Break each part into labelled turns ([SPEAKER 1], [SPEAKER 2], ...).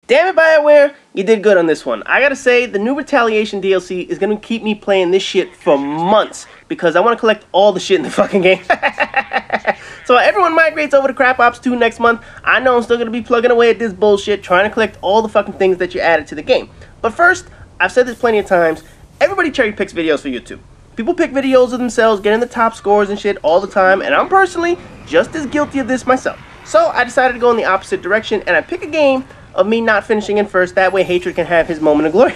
[SPEAKER 1] Damn it, BioWare, you did good on this one. I gotta say, the new Retaliation DLC is gonna keep me playing this shit for months because I want to collect all the shit in the fucking game. So everyone migrates over to Crap Ops 2 next month. I know I'm still gonna be plugging away at this bullshit, trying to collect all the fucking things that you added to the game. But first, I've said this plenty of times, everybody cherry picks videos for YouTube. People pick videos of themselves getting the top scores and shit all the time, and I'm personally just as guilty of this myself. So I decided to go in the opposite direction, and I pick a game of me not finishing in first. That way Hatred can have his moment of glory.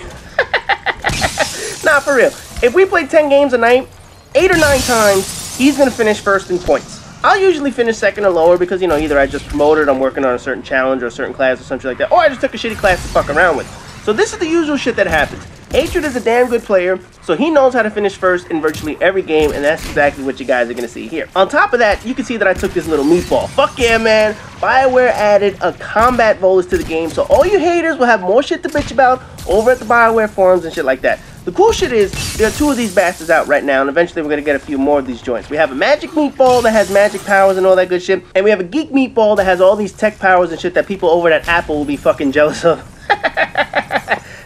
[SPEAKER 1] Nah, for real. If we play 10 games a night, 8 or 9 times, he's gonna finish first in points. I'll usually finish second or lower because, you know, either I just promoted, I'm working on a certain challenge or a certain class or something like that, or I just took a shitty class to fuck around with. So this is the usual shit that happens. Hatred is a damn good player, so he knows how to finish first in virtually every game, and that's exactly what you guys are going to see here. On top of that, you can see that I took this little meatball. Fuck yeah, man. BioWare added a combat Volus to the game, so all you haters will have more shit to bitch about over at the BioWare forums and shit like that. The cool shit is, there are 2 of these bastards out right now, and eventually we're going to get a few more of these joints. We have a magic meatball that has magic powers and all that good shit, and we have a geek meatball that has all these tech powers and shit that people over at Apple will be fucking jealous of.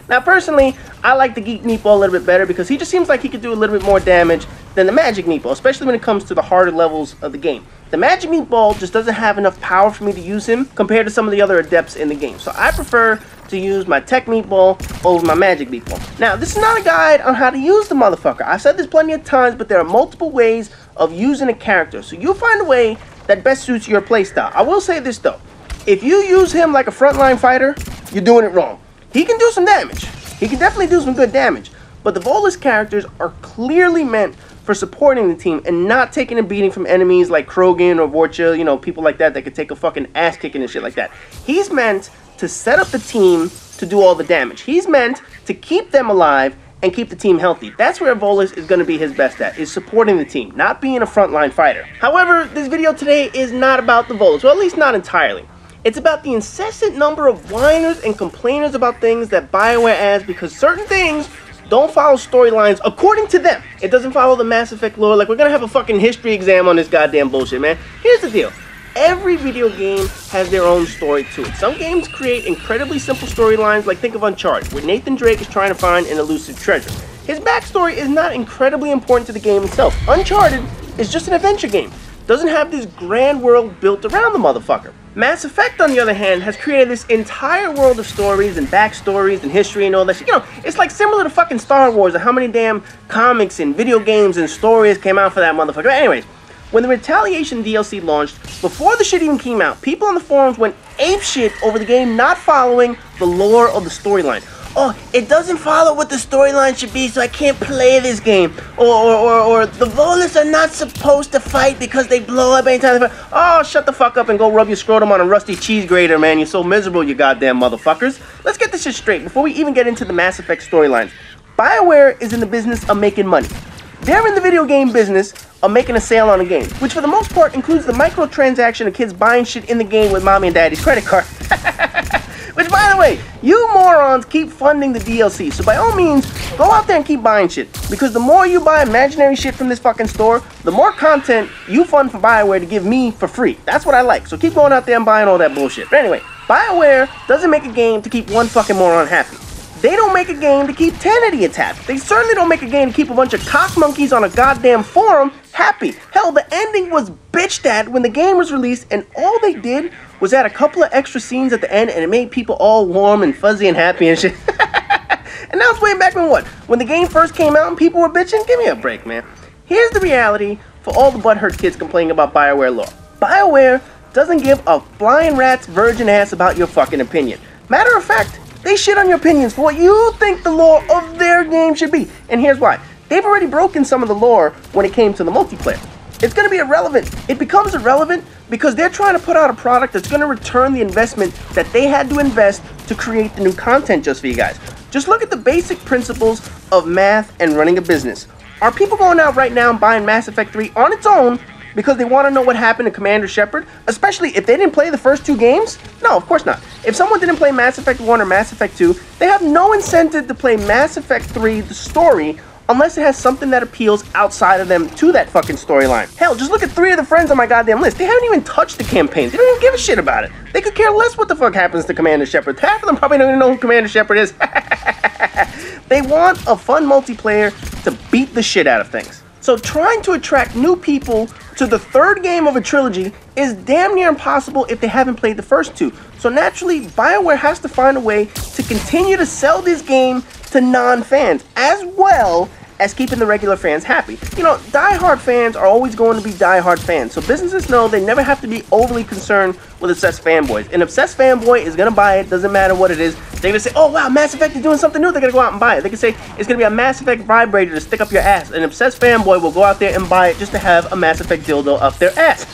[SPEAKER 1] Now, personally, I like the Geek Meatball a little bit better because he just seems like he could do a little bit more damage than the Magic Meatball, especially when it comes to the harder levels of the game. The Magic Meatball just doesn't have enough power for me to use him compared to some of the other adepts in the game. So I prefer to use my Tech Meatball over my Magic Meatball. Now, this is not a guide on how to use the motherfucker. I've said this plenty of times, but there are multiple ways of using a character. So you'll find a way that best suits your playstyle. I will say this, though. If you use him like a frontline fighter, you're doing it wrong. He can do some damage. He can definitely do some good damage. But the Volus characters are clearly meant for supporting the team and not taking a beating from enemies like Krogan or Vorcha, you know, people like that could take a fucking ass kicking and shit like that. He's meant to set up the team to do all the damage. He's meant to keep them alive and keep the team healthy. That's where Volus is going to be his best at, is supporting the team, not being a frontline fighter. However, this video today is not about the Volus, well, at least not entirely. It's about the incessant number of whiners and complainers about things that BioWare adds because certain things don't follow storylines according to them. It doesn't follow the Mass Effect lore. Like, we're gonna have a fucking history exam on this goddamn bullshit, man. Here's the deal. Every video game has their own story to it. Some games create incredibly simple storylines, like think of Uncharted, where Nathan Drake is trying to find an elusive treasure. His backstory is not incredibly important to the game itself. Uncharted is just an adventure game. Doesn't have this grand world built around the motherfucker. Mass Effect, on the other hand, has created this entire world of stories and backstories and history and all that shit. You know, it's like similar to fucking Star Wars and how many damn comics and video games and stories came out for that motherfucker. But anyways, when the Retaliation DLC launched, before the shit even came out, people on the forums went apeshit over the game not following the lore of the storyline. Oh, it doesn't follow what the storyline should be, so I can't play this game. Or the Volus are not supposed to fight because they blow up anytime they fight. Oh, shut the fuck up and go rub your scrotum on a rusty cheese grater, man. You're so miserable, you goddamn motherfuckers. Let's get this shit straight before we even get into the Mass Effect storylines. BioWare is in the business of making money. They're in the video game business of making a sale on a game, which for the most part includes the microtransaction of kids buying shit in the game with mommy and daddy's credit card. Which, by the way, you morons keep funding the DLC, so by all means, go out there and keep buying shit. Because the more you buy imaginary shit from this fucking store, the more content you fund for BioWare to give me for free. That's what I like, so keep going out there and buying all that bullshit. But anyway, BioWare doesn't make a game to keep one fucking moron happy. They don't make a game to keep 10 idiots happy. They certainly don't make a game to keep a bunch of cock monkeys on a goddamn forum happy. Hell, the ending was bitched at when the game was released, and all they did was add a couple of extra scenes at the end, and it made people all warm and fuzzy and happy and shit. And that was way back when what? When the game first came out and people were bitching? Give me a break, man. Here's the reality for all the butthurt kids complaining about BioWare lore. BioWare doesn't give a flying rat's virgin ass about your fucking opinion. Matter of fact, they shit on your opinions for what you think the lore of their game should be. And here's why. They've already broken some of the lore when it came to the multiplayer. It's going to be irrelevant. It becomes irrelevant because they're trying to put out a product that's going to return the investment that they had to invest to create the new content just for you guys. Just look at the basic principles of math and running a business. Are people going out right now and buying Mass Effect 3 on its own because they want to know what happened to Commander Shepard, especially if they didn't play the first 2 games? No, of course not. If someone didn't play Mass Effect 1 or Mass Effect 2, they have no incentive to play Mass Effect 3, the story, unless it has something that appeals outside of them to that fucking storyline. Hell, just look at 3 of the friends on my goddamn list. They haven't even touched the campaigns. They don't even give a shit about it. They could care less what the fuck happens to Commander Shepard. Half of them probably don't even know who Commander Shepard is. They want a fun multiplayer to beat the shit out of things. So trying to attract new people to the 3rd game of a trilogy is damn near impossible if they haven't played the first 2. So naturally, BioWare has to find a way to continue to sell this game to non-fans, as well as keeping the regular fans happy. You know, die-hard fans are always going to be die-hard fans, so businesses know they never have to be overly concerned with obsessed fanboys. An obsessed fanboy is going to buy it, doesn't matter what it is. They're going to say, oh wow, Mass Effect is doing something new, they're going to go out and buy it. They can say, it's going to be a Mass Effect vibrator to stick up your ass. An obsessed fanboy will go out there and buy it just to have a Mass Effect dildo up their ass.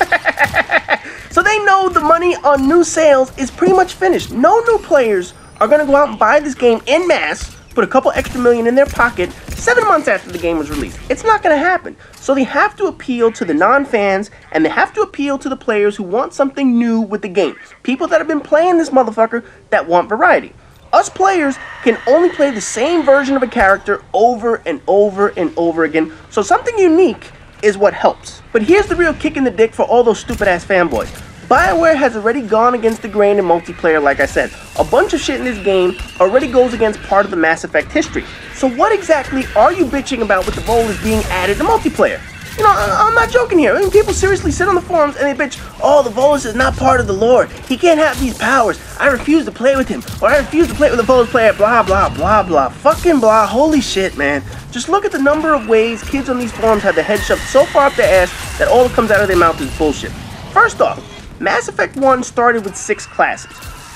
[SPEAKER 1] So they know the money on new sales is pretty much finished. No new players are going to go out and buy this game en masse, put a couple extra million in their pocket 7 months after the game was released. It's not going to happen. So they have to appeal to the non-fans, and they have to appeal to the players who want something new with the game. People that have been playing this motherfucker that want variety. Us players can only play the same version of a character over and over and over again, so something unique is what helps. But here's the real kick in the dick for all those stupid ass fanboys. BioWare has already gone against the grain in multiplayer, like I said. A bunch of shit in this game already goes against part of the Mass Effect history. So what exactly are you bitching about with the Volus being added to multiplayer? You know, I'm not joking here. I mean, people seriously sit on the forums and they bitch, oh, the Volus is not part of the lore. He can't have these powers. I refuse to play with him. Or I refuse to play with a Volus player. Blah, blah, blah, blah. Fucking blah. Holy shit, man. Just look at the number of ways kids on these forums have their head shoved so far up their ass that all that comes out of their mouth is bullshit. First off, Mass Effect 1 started with 6 classes.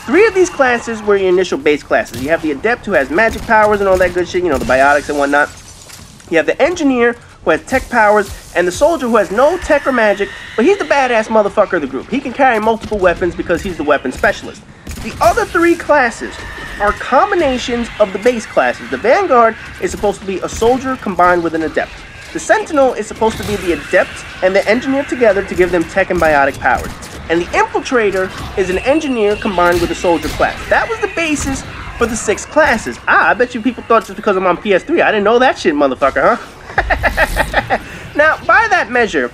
[SPEAKER 1] 3 of these classes were your initial base classes. You have the Adept who has magic powers and all that good shit, you know, the biotics and whatnot. You have the Engineer who has tech powers, and the Soldier who has no tech or magic, but he's the badass motherfucker of the group. He can carry multiple weapons because he's the weapon specialist. The other 3 classes are combinations of the base classes. The Vanguard is supposed to be a Soldier combined with an Adept. The Sentinel is supposed to be the Adept and the Engineer together to give them tech and biotic powers. And the Infiltrator is an Engineer combined with a Soldier class. That was the basis for the 6 classes. I bet you people thought just because I'm on PS3, I didn't know that shit, motherfucker, huh? Now, by that measure,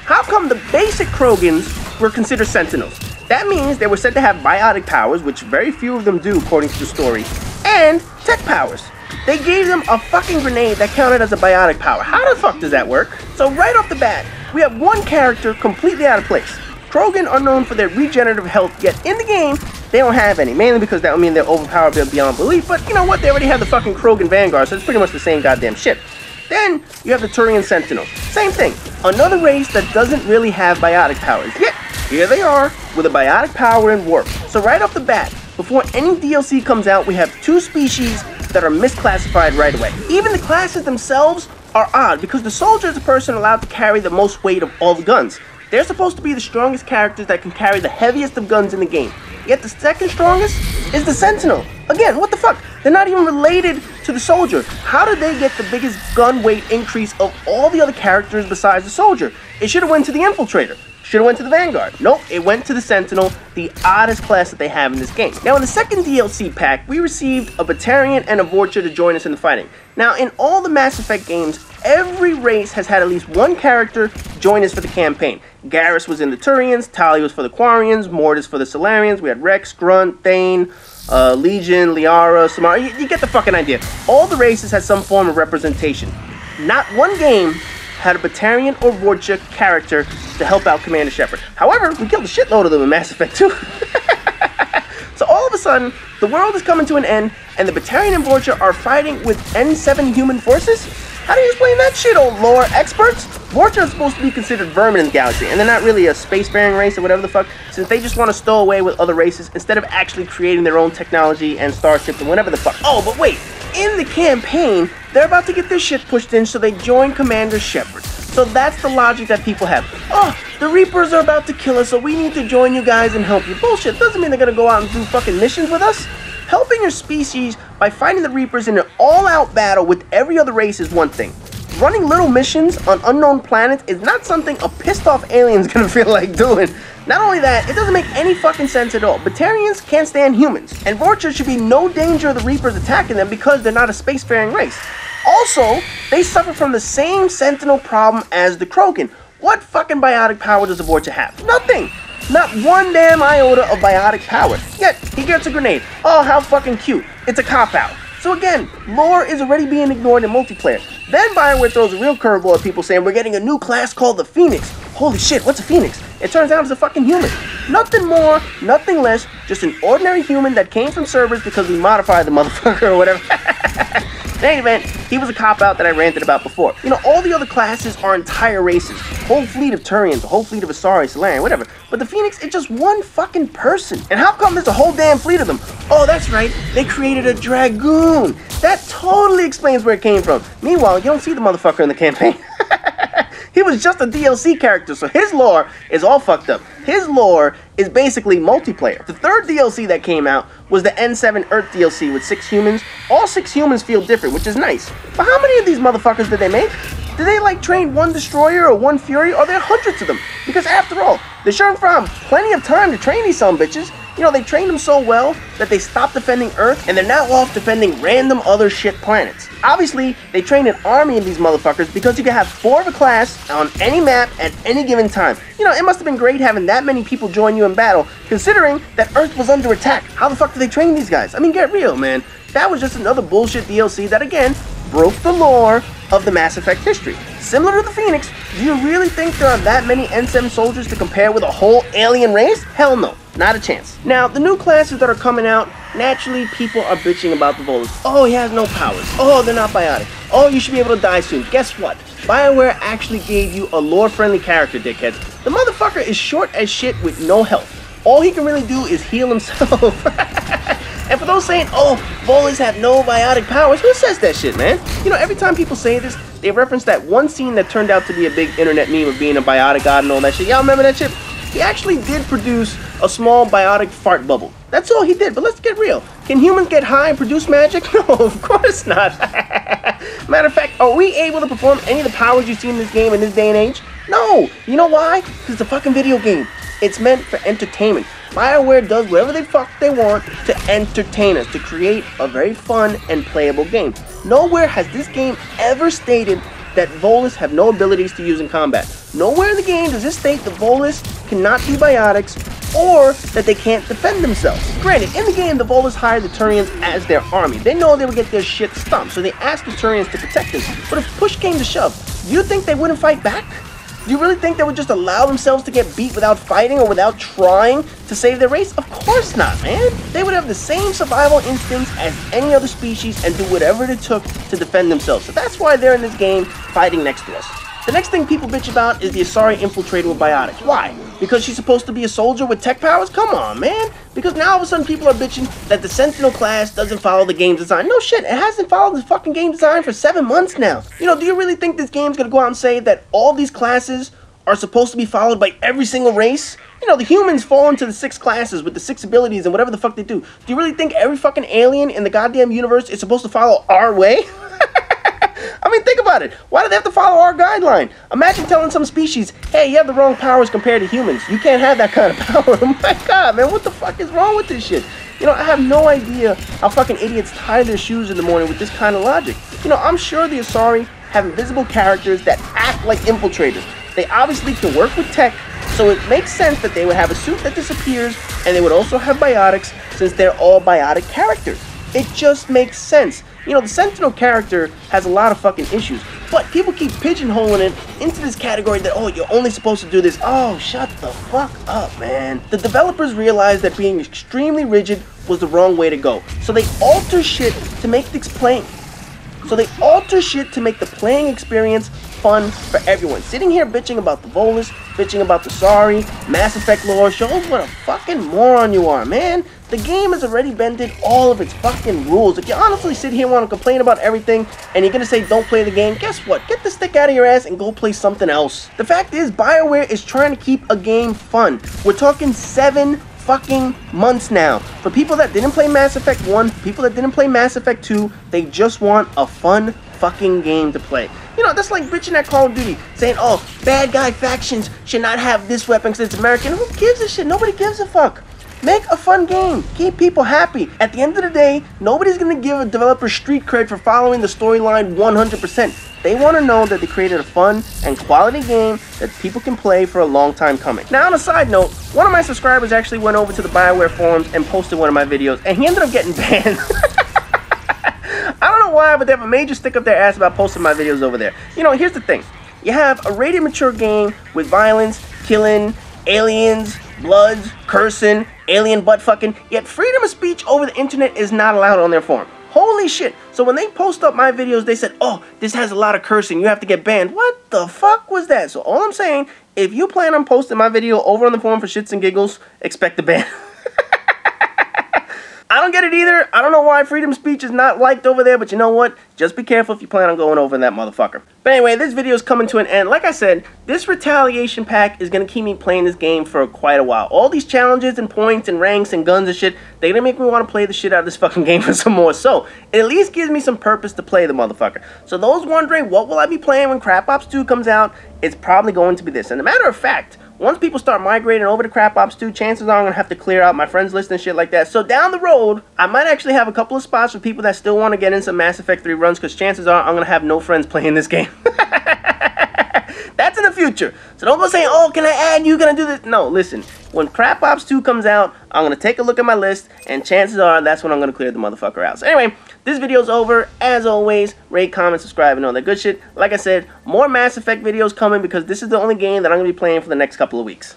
[SPEAKER 1] how come the basic Krogans were considered Sentinels? That means they were said to have biotic powers, which very few of them do according to the story, and tech powers. They gave them a fucking grenade that counted as a biotic power. How the fuck does that work? So right off the bat, we have one character completely out of place. Krogan are known for their regenerative health, yet in the game, they don't have any. Mainly because that would mean they're overpowered beyond belief, but you know what? They already have the fucking Krogan Vanguard, so it's pretty much the same goddamn shit. Then, you have the Turian Sentinel. Same thing. Another race that doesn't really have biotic powers. Yet, here they are, with a biotic power and warp. So right off the bat, before any DLC comes out, we have 2 species that are misclassified right away. Even the classes themselves are odd, because the Soldier is the person allowed to carry the most weight of all the guns. They're supposed to be the strongest characters that can carry the heaviest of guns in the game. Yet the second strongest is the Sentinel. Again, what the fuck? They're not even related to the Soldier. How did they get the biggest gun weight increase of all the other characters besides the Soldier? It should have went to the Infiltrator. Should have went to the Vanguard. Nope, it went to the Sentinel, the oddest class that they have in this game. Now in the second DLC pack, we received a Batarian and a Vorcha to join us in the fighting. Now in all the Mass Effect games, every race has had at least one character join us for the campaign. Garrus was in the Turians, Talia was for the Quarians, Mortis for the Solarians, we had Rex, Grunt, Thane, Legion, Liara, Samara, you get the fucking idea. All the races had some form of representation. Not one game had a Batarian or Vorcha character to help out Commander Shepard. However, we killed a shitload of them in Mass Effect 2. So all of a sudden, the world is coming to an end, and the Batarian and Vorcha are fighting with N7 human forces? How do you explain that shit, old lore experts? Vorcha are supposed to be considered vermin in the galaxy, and they're not really a spacefaring race or whatever the fuck, since they just want to stow away with other races instead of actually creating their own technology and starships and whatever the fuck. Oh, but wait, in the campaign, they're about to get their shit pushed in, so they join Commander Shepard. So that's the logic that people have. Oh, the Reapers are about to kill us, so we need to join you guys and help you. Bullshit, doesn't mean they're gonna go out and do fucking missions with us. Helping your species by fighting the Reapers in an all-out battle with every other race is one thing. Running little missions on unknown planets is not something a pissed-off alien's gonna feel like doing. Not only that, it doesn't make any fucking sense at all. Batarians can't stand humans, and Vorcha should be no danger of the Reapers attacking them because they're not a spacefaring race. Also, they suffer from the same Sentinel problem as the Krogan. What fucking biotic power does the Vorcha have? Nothing! Not one damn iota of biotic power. Yet, he gets a grenade. Oh, how fucking cute. It's a cop-out. So again, lore is already being ignored in multiplayer. Then BioWare throws a real curveball at people saying we're getting a new class called the Phoenix. Holy shit, what's a Phoenix? It turns out it's a fucking human. Nothing more, nothing less, just an ordinary human that came from servers because we modified the motherfucker or whatever. In any event, he was a cop-out that I ranted about before. You know, all the other classes are entire races. Whole fleet of Turians, a whole fleet of Asari, Solarian, whatever. But the Phoenix is just one fucking person. And how come there's a whole damn fleet of them? Oh, that's right, they created a Dragoon. That totally explains where it came from. Meanwhile, you don't see the motherfucker in the campaign. He was just a DLC character, so his lore is all fucked up. His lore is basically multiplayer. The third DLC that came out was the N7 Earth DLC with 6 humans. All 6 humans feel different, which is nice. But how many of these motherfuckers did they make? Did they like train one destroyer or one fury, or are there hundreds of them? Because after all, they sure found plenty of time to train these sumbitches. You know, they trained them so well that they stopped defending Earth, and they're now off defending random other shit planets. Obviously, they trained an army of these motherfuckers because you can have 4 of a class on any map at any given time. You know, it must have been great having that many people join you in battle, considering that Earth was under attack. How the fuck did they train these guys? I mean, get real, man. That was just another bullshit DLC that, again, broke the lore of the Mass Effect history. Similar to the Phoenix, do you really think there are that many N7 soldiers to compare with a whole alien race? Hell no. Not a chance. Now, the new classes that are coming out, naturally people are bitching about the Volus. Oh, he has no powers. Oh, they're not biotic. Oh, you should be able to die soon. Guess what? BioWare actually gave you a lore-friendly character, dickheads. The motherfucker is short as shit with no health. All he can really do is heal himself. And for those saying, oh, Volus have no biotic powers, who says that shit, man? You know, every time people say this, they reference that one scene that turned out to be a big internet meme of being a biotic god and all that shit. Y'all remember that shit? He actually did produce a small biotic fart bubble. That's all he did, but let's get real. Can humans get high and produce magic? No, of course not. Matter of fact, are we able to perform any of the powers you see in this game in this day and age? No. You know why? Because it's a fucking video game. It's meant for entertainment. BioWare does whatever the fuck they want to entertain us, to create a very fun and playable game. Nowhere has this game ever stated that Volus have no abilities to use in combat. Nowhere in the game does it state the Volus cannot be biotics or that they can't defend themselves. Granted, in the game, the Volus hired the Turians as their army. They know they would get their shit stomped, so they asked the Turians to protect them. But if push came to shove, do you think they wouldn't fight back? Do you really think they would just allow themselves to get beat without fighting or without trying to save their race? Of course not, man. They would have the same survival instincts as any other species and do whatever it took to defend themselves. So that's why they're in this game fighting next to us. The next thing people bitch about is the Asari infiltrator with biotics. Why? Because she's supposed to be a soldier with tech powers? Come on, man. Because now all of a sudden people are bitching that the Sentinel class doesn't follow the game design. No shit, it hasn't followed the fucking game design for 7 months now. You know, do you really think this game's gonna go out and say that all these classes are supposed to be followed by every single race? You know, the humans fall into the 6 classes with the 6 abilities and whatever the fuck they do. Do you really think every fucking alien in the goddamn universe is supposed to follow our way? I mean, think about it. Why do they have to follow our guideline? Imagine telling some species, hey, you have the wrong powers compared to humans. You can't have that kind of power. Oh my god, man, what the fuck is wrong with this shit? You know, I have no idea how fucking idiots tie their shoes in the morning with this kind of logic. You know, I'm sure the Asari have invisible characters that act like infiltrators. They obviously can work with tech, so it makes sense that they would have a suit that disappears, and they would also have biotics, since they're all biotic characters. It just makes sense. You know, the Sentinel character has a lot of fucking issues, but people keep pigeonholing it into this category that, oh, you're only supposed to do this. Oh, shut the fuck up, man. The developers realized that being extremely rigid was the wrong way to go, so they alter shit to make the playing experience fun for everyone. Sitting here bitching about the Volus, bitching about the Asari, Mass Effect lore shows what a fucking moron you are, man. The game has already bended all of its fucking rules. If you honestly sit here and want to complain about everything and you're gonna say don't play the game, guess what? Get the stick out of your ass and go play something else. The fact is, BioWare is trying to keep a game fun. We're talking 7 fucking months now. For people that didn't play Mass Effect 1, people that didn't play Mass Effect 2, they just want a fun fucking game to play. You know, that's like bitching at Call of Duty, saying, oh, bad guy factions should not have this weapon because it's American. Who gives a shit? Nobody gives a fuck. Make a fun game. Keep people happy. At the end of the day, nobody's going to give a developer street cred for following the storyline 100%. They want to know that they created a fun and quality game that people can play for a long time coming. Now, on a side note, one of my subscribers actually went over to the BioWare forums and posted one of my videos, and he ended up getting banned. I don't know why, but they have a major stick up their ass about posting my videos over there. You know, here's the thing. You have a rated mature game with violence, killing, aliens, bloods, cursing, alien butt fucking, yet freedom of speech over the internet is not allowed on their forum. Holy shit. So when they post up my videos, they said, oh, this has a lot of cursing, you have to get banned. What the fuck was that? So all I'm saying, if you plan on posting my video over on the forum for shits and giggles, expect a ban. I don't get it either. I don't know why freedom of speech is not liked over there, but you know what? Just be careful if you plan on going over that motherfucker. But anyway, this video is coming to an end. Like I said, this retaliation pack is going to keep me playing this game for quite a while. All these challenges and points and ranks and guns and shit, they're going to make me want to play the shit out of this fucking game for some more. So, it at least gives me some purpose to play the motherfucker. So those wondering, what will I be playing when Crap Ops 2 comes out? It's probably going to be this. And a matter of fact, once people start migrating over to Crap Ops 2, chances are I'm going to have to clear out my friends list and shit like that. So down the road, I might actually have a couple of spots for people that still want to get in some Mass Effect 3 runs, because chances are I'm going to have no friends playing this game. That's in the future. So don't go saying, oh, can I add you? Can I do this? No, listen. When Crap Ops 2 comes out, I'm going to take a look at my list, and chances are that's when I'm going to clear the motherfucker out. So anyway, this video's over. As always, rate, comment, subscribe, and all that good shit. Like I said, more Mass Effect videos coming, because this is the only game that I'm going to be playing for the next couple of weeks.